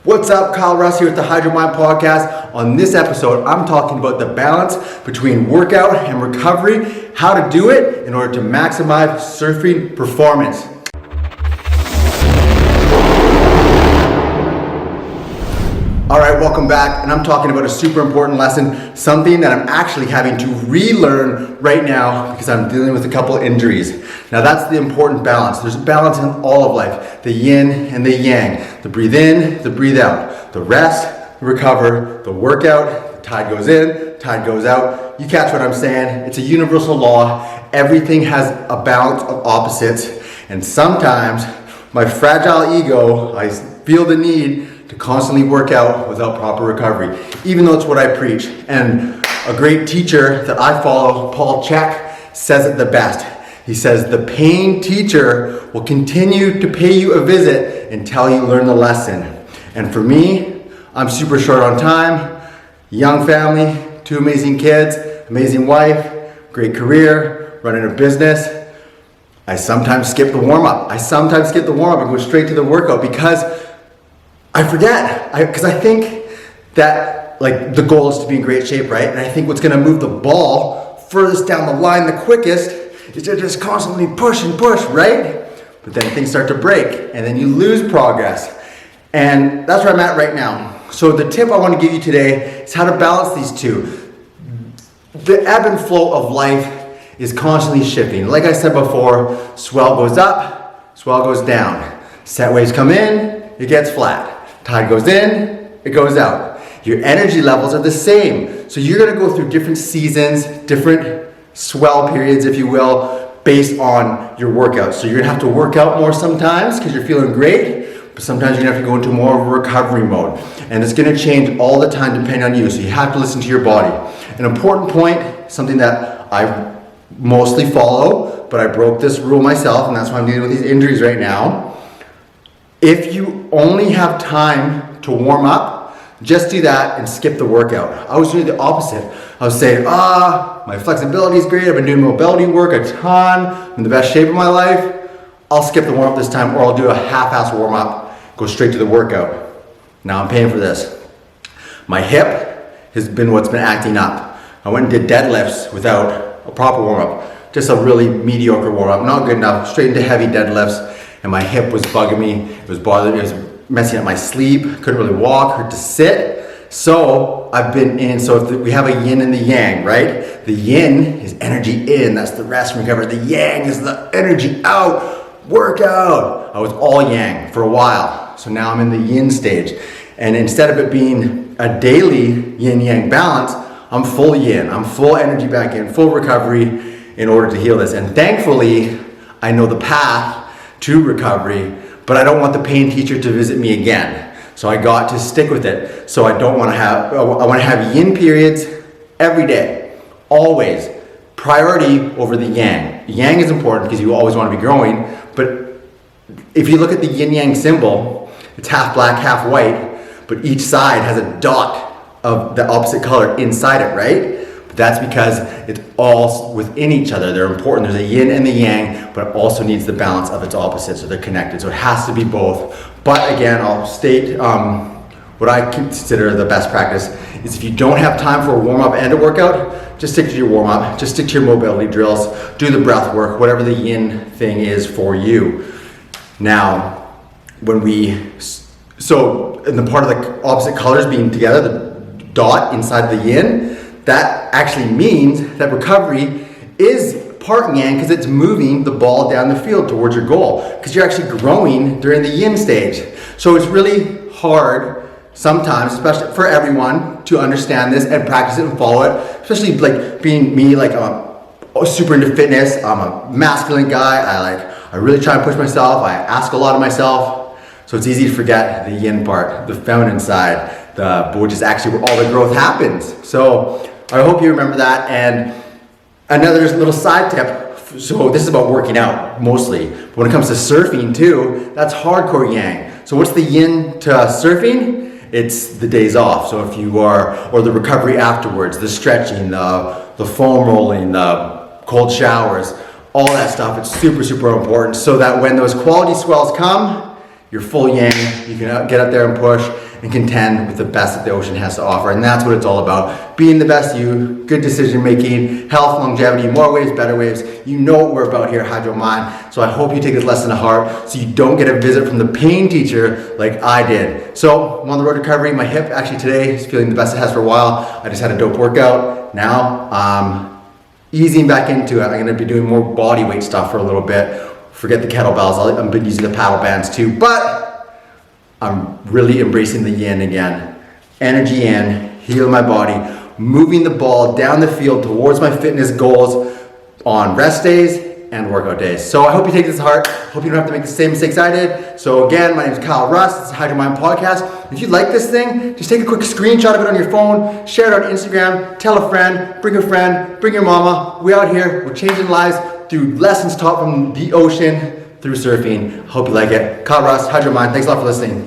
What's up, Kyle Russ here with the Hydro Mind Podcast. On this episode, I'm talking about the balance between workout and recovery, how to do it in order to maximize surfing performance. All right, welcome back, and I'm talking about a super important lesson, something that I'm actually having to relearn right now because I'm dealing with a couple injuries. Now that's the important balance. There's a balance in all of life, the yin and the yang, the breathe in, the breathe out, the rest, the recover, the workout, the tide goes in, tide goes out. You catch what I'm saying? It's a universal law. Everything has a balance of opposites, and sometimes my fragile ego, I feel the need to constantly work out without proper recovery, even though it's what I preach. And a great teacher that I follow, Paul Chek, says it the best. He says, the paying teacher will continue to pay you a visit until you learn the lesson. And for me, I'm super short on time, young family, 2 amazing kids, amazing wife, great career, running a business. I sometimes skip the warm-up. And go straight to the workout because I forget, because I think that like the goal is to be in great shape, right? And I think what's going to move the ball furthest down the line the quickest is to just constantly push and push, right? But then things start to break and then you lose progress. And that's where I'm at right now. So the tip I want to give you today is how to balance these two. The ebb and flow of life is constantly shifting. Like I said before, swell goes up, swell goes down. Set waves come in, it gets flat. Tide goes in, it goes out. Your energy levels are the same. So you're gonna go through different seasons, different swell periods, if you will, based on your workout. So you're gonna have to work out more sometimes because you're feeling great, but sometimes you're gonna have to go into more of a recovery mode. And it's gonna change all the time depending on you. So you have to listen to your body. An important point, something that I mostly follow, but I broke this rule myself, and that's why I'm dealing with these injuries right now. If you only have time to warm up, just do that and skip the workout. I was doing the opposite. I was saying, my flexibility is great. I've been doing mobility work a ton. I'm in the best shape of my life. I'll skip the warm-up this time, or I'll do a half-ass warm-up, go straight to the workout. Now I'm paying for this. My hip has been what's been acting up. I went and did deadlifts without a proper warm-up. Just a really mediocre warm-up, not good enough, straight into heavy deadlifts. And my hip was bugging me, it was bothering me, it was messing up my sleep, couldn't really walk, hurt to sit. So I've been in, we have a yin and the yang, right? The yin is energy in, that's the rest and recovery. The yang is the energy out, workout. I was all yang for a while. So now I'm in the yin stage. And instead of it being a daily yin-yang balance, I'm full yin, I'm full energy back in, full recovery in order to heal this. And thankfully, I know the path to recovery, but I don't want the pain teacher to visit me again. So I got to stick with it. So I want to have yin periods every day, always. Priority over the yang. Yang is important because you always want to be growing, but if you look at the yin-yang symbol, it's half black, half white, but each side has a dot of the opposite color inside it, right? But that's because it's all within each other. They're important. There's a yin and the yang, but it also needs the balance of its opposites, so they're connected. So it has to be both. But again, I'll state what I consider the best practice is if you don't have time for a warm-up and a workout, just stick to your warm-up, just stick to your mobility drills, do the breath work, whatever the yin thing is for you. Now, in the part of the opposite colors being together, the dot inside the yin, that actually means that recovery is part yang because it's moving the ball down the field towards your goal because you're actually growing during the yin stage. So it's really hard sometimes, especially for everyone, to understand this and practice it and follow it, especially like being me, like I'm super into fitness. I'm a masculine guy. I really try and push myself. I ask a lot of myself. So it's easy to forget the yin part, the feminine side, which is actually where all the growth happens. So I hope you remember that. And another little side tip, so this is about working out mostly. But when it comes to surfing too, that's hardcore yang. So what's the yin to surfing? It's the days off. So if you are, or the recovery afterwards, the stretching, the foam rolling, the cold showers, all that stuff, it's super, super important so that when those quality swells come, you're full yang, you can get out there and push, and contend with the best that the ocean has to offer. And that's what it's all about. Being the best you, good decision making, health, longevity, more waves, better waves. You know what we're about here at Hydro Mind. So I hope you take this lesson to heart so you don't get a visit from the pain teacher like I did. So I'm on the road to recovery. My hip actually today is feeling the best it has for a while. I just had a dope workout. Now easing back into it. I'm gonna be doing more body weight stuff for a little bit. Forget the kettlebells, I've been using the paddle bands too, but I'm really embracing the yin again. Energy in, heal my body, moving the ball down the field towards my fitness goals on rest days and workout days. So I hope you take this to heart. Hope you don't have to make the same mistakes I did. So again, my name is Kyle Russ. It's the Hydro Mind Podcast. If you like this thing, just take a quick screenshot of it on your phone, share it on Instagram, tell a friend, bring your mama. We're out here, we're changing lives through lessons taught from the ocean through surfing. Hope you like it. Kyle Russ, Hydro Mind. Thanks a lot for listening.